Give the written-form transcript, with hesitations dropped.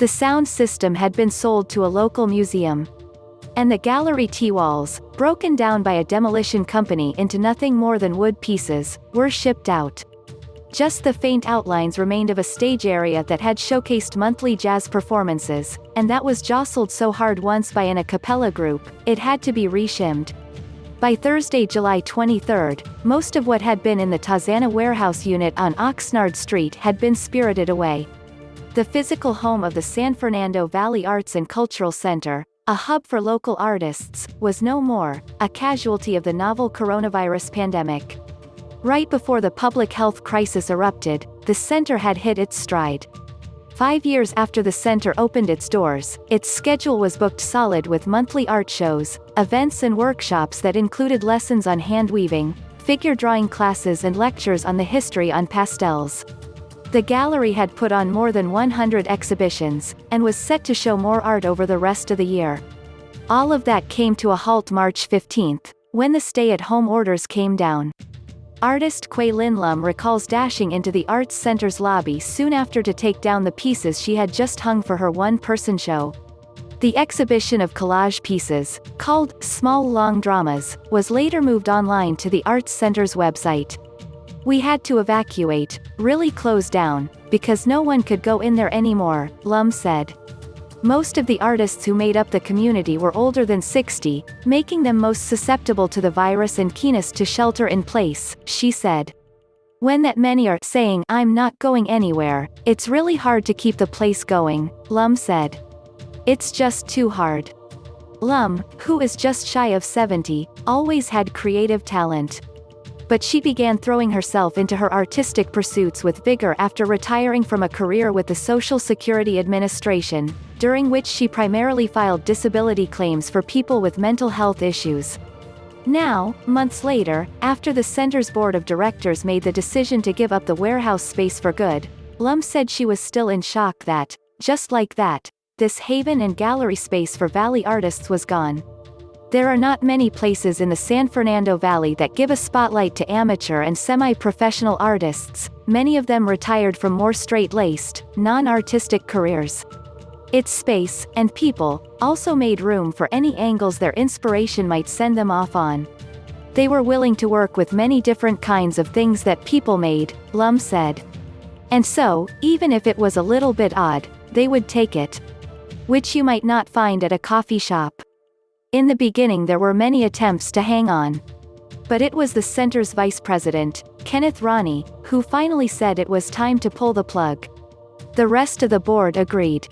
The sound system had been sold to a local museum. And the gallery T-walls, broken down by a demolition company into nothing more than wood pieces, were shipped out. Just the faint outlines remained of a stage area that had showcased monthly jazz performances, and that was jostled so hard once by an a cappella group, it had to be reshimmed. By Thursday, July 23, most of what had been in the Tarzana warehouse unit on Oxnard Street had been spirited away. The physical home of the San Fernando Valley Arts and Cultural Center, a hub for local artists, was no more, a casualty of the novel coronavirus pandemic. Right before the public health crisis erupted, the center had hit its stride. 5 years after the center opened its doors, its schedule was booked solid with monthly art shows, events and workshops that included lessons on hand weaving, figure drawing classes and lectures on the history on pastels. The gallery had put on more than 100 exhibitions, and was set to show more art over the rest of the year. All of that came to a halt March 15, when the stay-at-home orders came down. Artist Quay Lin Lum recalls dashing into the Arts Center's lobby soon after to take down the pieces she had just hung for her one-person show. The exhibition of collage pieces, called Small Long Dramas, was later moved online to the Arts Center's website. "We had to evacuate, really close down, because no one could go in there anymore," Lum said. Most of the artists who made up the community were older than 60, making them most susceptible to the virus and keenest to shelter in place, she said. "When that many are saying I'm not going anywhere, it's really hard to keep the place going," Lum said. "It's just too hard." Lum, who is just shy of 70, always had creative talent. But she began throwing herself into her artistic pursuits with vigor after retiring from a career with the Social Security Administration, during which she primarily filed disability claims for people with mental health issues. Now, months later, after the center's board of directors made the decision to give up the warehouse space for good, Lum said she was still in shock that, just like that, this haven and gallery space for Valley artists was gone. There are not many places in the San Fernando Valley that give a spotlight to amateur and semi-professional artists, many of them retired from more straight-laced, non-artistic careers. Its space, and people, also made room for any angles their inspiration might send them off on. They were willing to work with many different kinds of things that people made, Lum said. And so, even if it was a little bit odd, they would take it. Which you might not find at a coffee shop. In the beginning there were many attempts to hang on. But it was the center's vice president, Kenneth Ronnie, who finally said it was time to pull the plug. The rest of the board agreed.